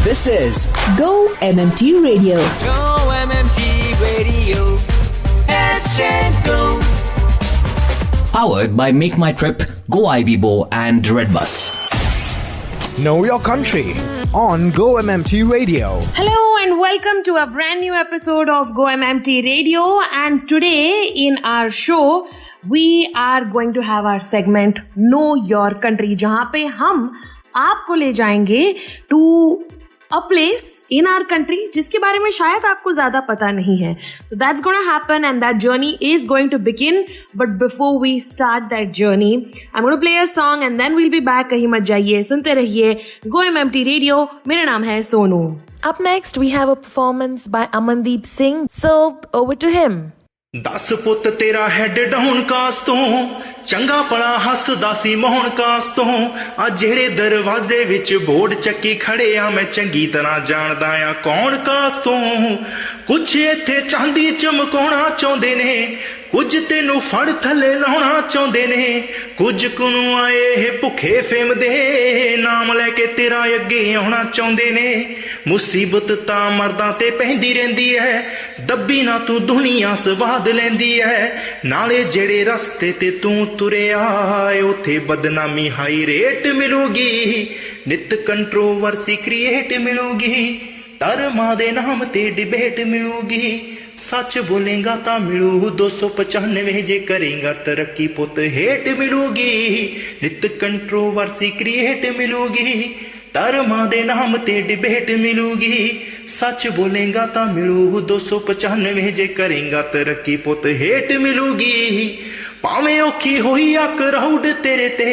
This is Go MMT Radio. Go MMT Radio. Let's go. Powered by Make My Trip, Go IBBO and Redbus. Know your country on Go MMT Radio. Hello and welcome to a brand new episode of Go MMT Radio. And today in our show, we are going to have our segment Know Your Country, जहाँ पे हम आपको ले जाएंगे to a place in our country जिसके बारे में शायद आपको ज़्यादा पता नहीं है. So that's going to happen and that journey is going to begin. But before we start that journey, I'm going to play a song and then we'll be back. कहीं मत जाइए, सुनते रहिए Go MMT Radio. मेरा नाम है Sonu. Up next we have a performance by Amandeep Singh. So over to him. 10 ਪੁੱਤ ਤੇਰਾ ਹੈਡ ਡਾਊਨ ਕਾਸ ਤੋਂ ਚੰਗਾ ਭਲਾ ਹੱਸਦਾ ਸੀ ਮੋਹਨ ਕਾਸ ਤੋਂ ਆ ਜਿਹੜੇ ਦਰਵਾਜ਼ੇ ਵਿੱਚ ਬੋਰਡ ਚੱਕੀ ਖੜੇ ਆ ਮੈਂ ਚੰਗੀ ਤਰ੍ਹਾਂ ਜਾਣਦਾ ਆ ਕੌਣ ਕਾਸ ਤੋਂ ਕੁਛ ਇੱਥੇ ਚਾਂਦੀ ਚਮਕਾਉਣਾ ਚਾਹੁੰਦੇ ਨੇ ਕੁਝ ਤੈਨੂੰ ਫੜ ਥੱਲੇ ਲਾਉਣਾ ਚਾਹੁੰਦੇ ਨੇ ਕੁਝ ਕੁ ਨੂੰ ਆਏ ਇਹ ਭੁੱਖੇ ਫੇਮ ਦੇ ਨਾਮ ਲੈ ਕੇ ਤੇਰਾ ਅੱਗੇ ਆਉਣਾ ਚਾਹੁੰਦੇ ਨੇ ਮੁਸੀਬਤ ਤਾਂ ਮਰਦਾਂ ਤੇ ਪੈਂਦੀ ਰਹਿੰਦੀ ਐ ਦੱਬੀ ਨਾ ਤੂੰ ਦੁਨੀਆ ਸਵਾਦ ਲੈਂਦੀ ਐ ਨਾਲੇ ਜਿਹੜੇ ਰਸਤੇ ਤੇ ਤੂੰ ਤੁਰਿਆ ਉਥੇ ਬਦਨਾਮੀ ਹਾਈ ਰੇਟ ਮਿਲੂਗੀ ਨਿਤ ਕੰਟਰੋਵਰਸੀ ਕ੍ਰੀਏਟ ਮਿਲੂਗੀ ਧਰਮਾਂ ਦੇ ਨਾਮ ਤੇ ਡਿਬੇਟ ਮਿਲੂਗੀ ਸੱਚ ਬੋਲੇਗਾ ਤਾਂ ਮਿਲੂ 295 ਜੇ ਕਰੇਗਾ ਤਰੱਕੀ ਪੁੱਤ ਹੇਟ ਮਿਲੂਗੀ ਨਿਤ ਕੰਟਰੋਵਰਸੀ ਕ੍ਰੀਏਟ ਮਿਲੂਗੀ ਧਰਮਾਂ ਦੇ ਨਾਮ ਤੇ ਡਿਬੇਟ ਮਿਲੂਗੀ ਸੱਚ ਬੋਲੇਗਾ ਤਾਂ ਮਿਲੂ 295 ਜੇ ਕਰੇਗਾ ਤਰੱਕੀ ਪੁੱਤ ਹੇਟ ਮਿਲੂਗੀ ਭਾਵੇਂ ਔਖੀ ਹੋਈ ਆ ਕਰਾਊਡ ਤੇਰੇ ਤੇ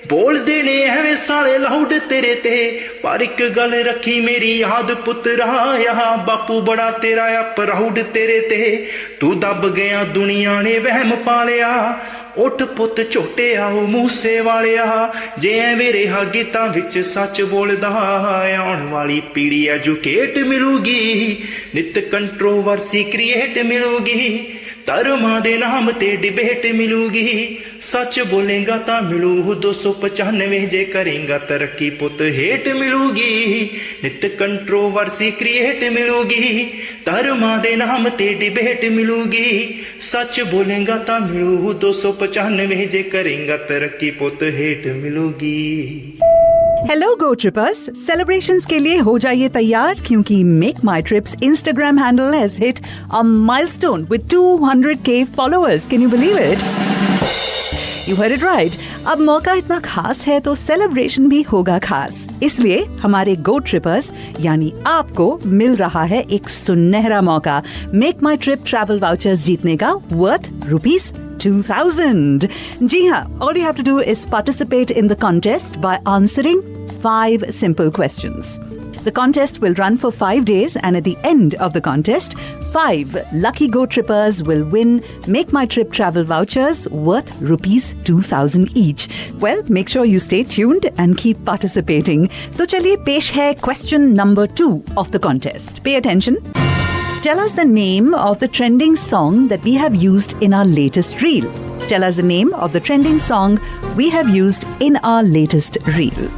ਬੋਲਦੇ ਨੇ ਐਵੇਂ ਸਾਲੇ ਲਾਊਡ ਤੇਰੇ ਤੇ ਪਰ ਇੱਕ ਗੱਲ ਰੱਖੀ ਮੇਰੀ ਯਾਦ ਪੁੱਤਰਾ ਆ ਬਾਪੂ ਬੜਾ ਤੇਰਾ ਆ ਪ੍ਰਾਊਡ ਤੇਰੇ ਤੇ ਤੂੰ ਦੱਬ ਗਿਆ ਦੁਨੀਆ ਨੇ ਵਹਿਮ ਪਾ ਲਿਆ ਉੱਠ ਪੁੱਤ ਝੋਟੇ ਆਓ ਮੂਸੇ ਵਾਲਿਆ ਜੇ ਐਵੇਂ ਰਿਹਾ ਗੀਤਾਂ ਵਿੱਚ ਸੱਚ ਬੋਲਦਾ ਆਉਣ ਵਾਲੀ ਪੀੜੀ ਐਜੂਕੇਟ ਮਿਲੂਗੀ ਨਿਤ ਕੰਟਰੋਵਰਸੀ ਕ੍ਰੀਏਟ ਮਿਲੂਗੀ ਧਰਮਾਂ ਦੇ ਨਾਮ ਤੇ ਡਿਬੇਟ ਮਿਲੂਗੀ ਸੱਚ ਬੋਲੇਗਾ ਤਾਂ ਮਿਲੂ 295 ਜੇ ਕਰੇਗਾ ਤਰੱਕੀ ਪੁੱਤ ਹੇਟ ਮਿਲੂਗੀ ਨਿਤ ਕੰਟਰੋਵਰਸੀ ਕ੍ਰੀਏਟ ਮਿਲੂਗੀ ਧਰਮਾਂ ਦੇ ਨਾਮ ਤੇ ਡਿਬੇਟ ਮਿਲੂਗੀ ਸੱਚ ਬੋਲੇਗਾ ਤਾਂ ਮਿਲੂ 295 ਜੇ ਕਰੇਗਾ ਤਰੱਕੀ ਪੁੱਤ ਹੇਟ ਮਿਲੂਗੀ. हेलो गो ट्रिपर्स, सेलिब्रेशंस के लिए हो जाइए तैयार क्योंकि make my trips Instagram handle has hit a milestone with 200K followers. Can you believe it? You heard it right. अब मौका इतना खास है तो सेलिब्रेशन भी होगा खास. इसलिए हमारे गो ट्रिपर्स यानी आपको मिल रहा है एक सुनहरा मौका मेक माई ट्रिप ट्रैवल वाउचर्स जीतने का वर्थ ₹2000. जी हाँ, all you have to do is participate in the contest by answering 5 simple questions. The contest will run for 5 days and at the end of the contest, 5 lucky Go Trippers will win Make My Trip travel vouchers worth ₹2000 each. Well, make sure you stay tuned and keep participating. तो चलिए पेश है question number 2 of the contest. Pay attention. Tell us the name of the trending song that we have used in our latest reel. Tell us the name of the trending song we have used in our latest reel.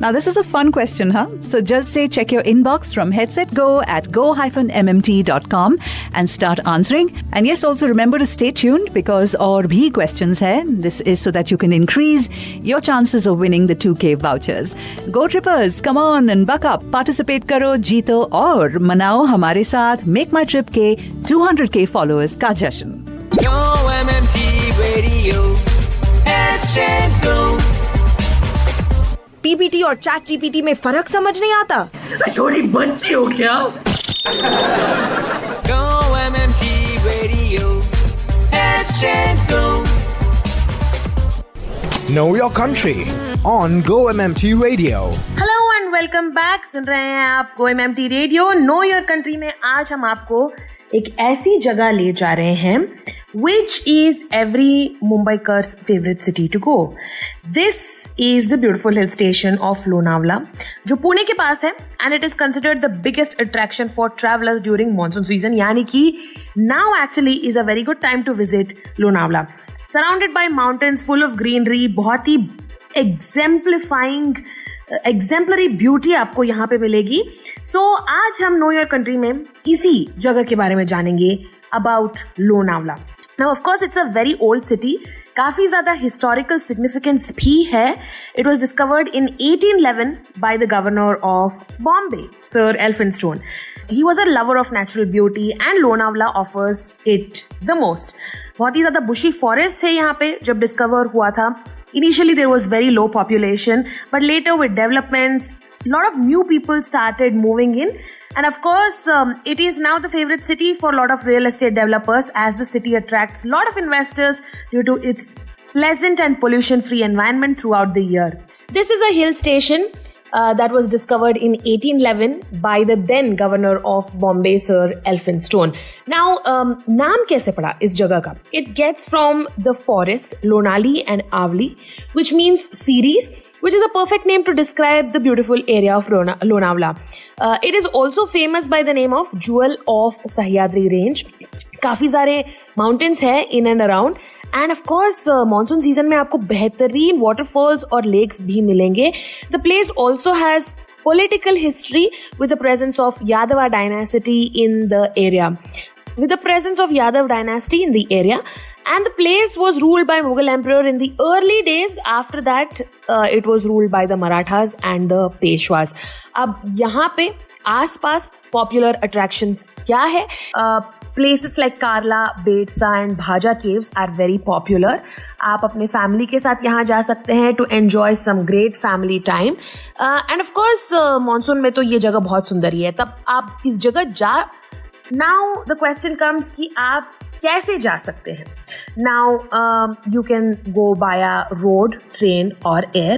Now, this is a fun question, huh? So, just say check your inbox from headsetgo at go-mmt.com and start answering. And yes, also remember to stay tuned because और भी questions है. This is so that you can increase your chances of winning the 2K vouchers. Go Trippers, come on and buck up. Participate करो, जीतो और मनाओ हमारे साथ Make My Trip के 200K followers का जश्न. Go MMT Radio. Let's go. PPT और चैट जीपीटी में फर्क समझ नहीं आता? छोटी बच्ची हो क्या? Go MMT Radio. Let's go. Know your country on Go MMT Radio. Hello and welcome back. सुन रहे हैं आप Go MMT radio. Know your country में आज हम आपको एक ऐसी जगह ले जा रहे हैं which is every Mumbaiker's favorite city to go. This is the beautiful hill station of Lonavala, जो पुणे के पास है and it is considered the biggest attraction for travelers during monsoon season. यानी कि now actually is a very good time to visit Lonavala. Surrounded by mountains full of greenery, बहुत ही exemplifying exemplary beauty आपको यहाँ पे मिलेगी. सो आज हम no your country में इसी जगह के बारे में जानेंगे, about Lonavala. Now, of course, it's a very old city. काफी ज्यादा historical significance भी है. It was discovered in 1811 by the governor of Bombay, Sir Elphinstone. He was a lover of natural beauty and Lonavala offers it the most. बहुत ही ज्यादा bushy forest है यहाँ पे जब discover हुआ था. Initially, there was very low population, but later with developments, a lot of new people started moving in, and of course it is now the favorite city for a lot of real estate developers as the city attracts a lot of investors due to its pleasant and pollution free environment throughout the year. This is a hill station that was discovered in 1811 by the then governor of Bombay, Sir Elphinstone. Now naam kaise pada is jagah ka? It gets from the forest Lonali and Avli, which means series, which is a perfect name to describe the beautiful area of Lonavala. It is also famous by the name of Jewel of Sahyadri Range. काफी सारे mountains है in and around. And of course, monsoon season में आपको बेहतरीन waterfalls और lakes भी मिलेंगे. The place also has political history with the presence of Yadava dynasty in the area. With the presence of Yadav dynasty in the area, and the place was ruled by Mughal emperor in the early days. After that, it was ruled by the Marathas and the Peshwas. अब यहाँ पे आसपास popular attractions क्या है? Places like Karla, Betsa and Bhaja caves are very popular. आप अपने family के साथ यहाँ जा सकते हैं to enjoy some great family time. And of course, monsoon में तो ये जगह बहुत सुंदर ही है. तब आप इस जगह जा. Now the question comes कि आप कैसे जा सकते हैं? Now you can go via road, train or air.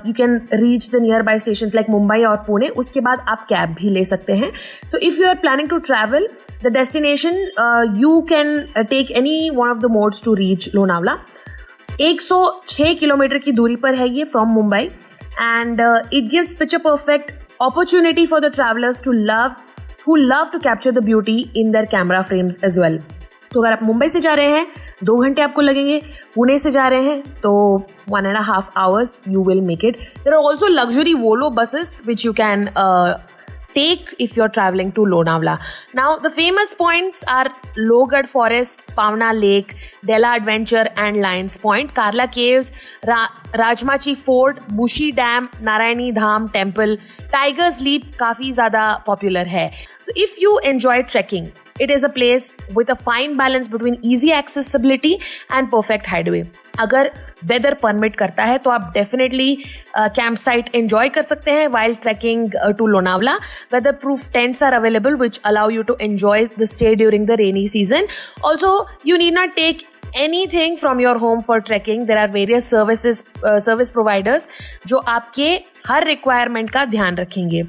You can reach the nearby stations like Mumbai or Pune. उसके बाद आप कैब भी ले सकते हैं. So if you are planning to travel the destination, you can take any one of the modes to reach Lonavala. 106 kilometre की दूरी पर है ये from Mumbai, and it gives picture perfect opportunity for the travelers who love to capture the beauty in their camera frames as well. तो अगर आप मुंबई से जा रहे हैं 2 घंटे आपको लगेंगे, पुणे से जा रहे हैं तो 1.5 hours you will make it. There are also luxury Volvo buses which you can take if you're traveling to Lonavala. Now the famous points are Lohgarh Forest, Pavna Lake, Dela Adventure and Lions Point, Karla Caves, Rajmachi Fort, Bushi Dam, Narayani Dham Temple, Tiger's Leap काफी ज़्यादा popular है. So if you enjoy trekking, it is a place with a fine balance between easy accessibility and perfect hideaway. अगर weather permit करता है तो आप definitely camp site enjoy कर सकते हैं while trekking to Lonavala. Weather proof tents are available which allow you to enjoy the stay during the rainy season. Also, you need not take anything from your home for trekking. There are various service providers जो आपके हर requirement का ध्यान रखेंगे.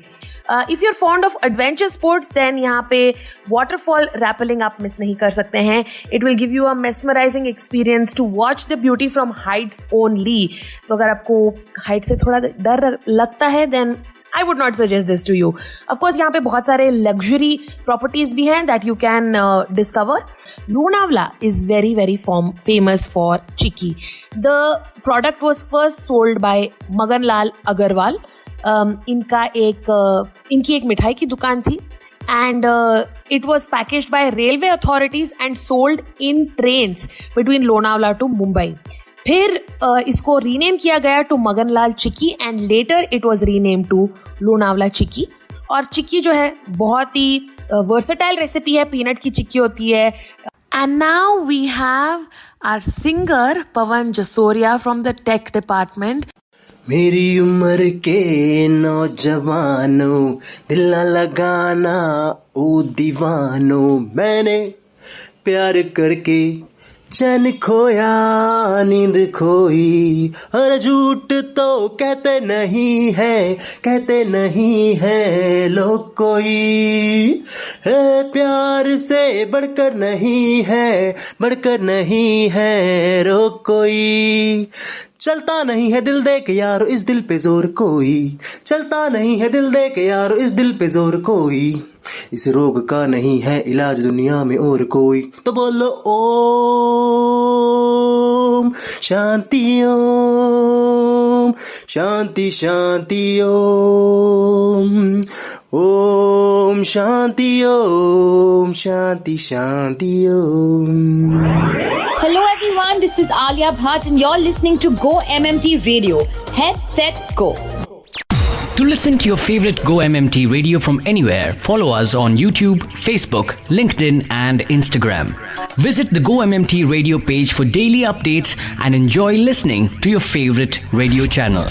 If you're fond of adventure sports, then यहाँ पे waterfall rappelling आप miss नहीं कर सकते हैं. It will give you a mesmerizing experience to watch the beauty from heights only. तो अगर आपको height से थोड़ा डर लगता है, then I would not suggest this to you. Of course, यहाँ पे बहुत सारे luxury properties भी हैं that you can discover. Lonavala is very, very famous for chikki. The product was first sold by Magan Lal Agarwal. इनकी एक मिठाई की दुकान थी and it was packaged by railway authorities and sold in trains between Lonavala to Mumbai. फिर इसको rename किया गया to Maganlal chikki and later it was renamed to Lonavala चिक्की. और चिक्की जो है बहुत ही versatile रेसिपी है, पीनट की चिक्की होती है. And now we have our singer Pawan Jasoria from the tech department. मेरी उम्र के नौजवानों दिल न लगाना ओ दीवानों, मैंने प्यार करके चैन खोया नींद खोई, और झूठ तो कहते नहीं है लोग कोई, प्यार से बढ़कर नहीं है रोक कोई, चलता नहीं है दिल दे के यारो इस दिल पे जोर कोई, चलता नहीं है दिल दे के यारो इस दिल पे जोर कोई, इस रोग का नहीं है इलाज दुनिया में और कोई, तो बोलो Om Shanti Om Shanti Shanti Om Om Shanti Om Shanti Shanti Om. Hello everyone, this is Alia Bhatt and you're listening to Go MMT Radio. Head, set, go. To listen to your favorite Go MMT radio from anywhere, follow us on YouTube, Facebook, LinkedIn and Instagram. Visit the Go MMT radio page for daily updates and enjoy listening to your favorite radio channel.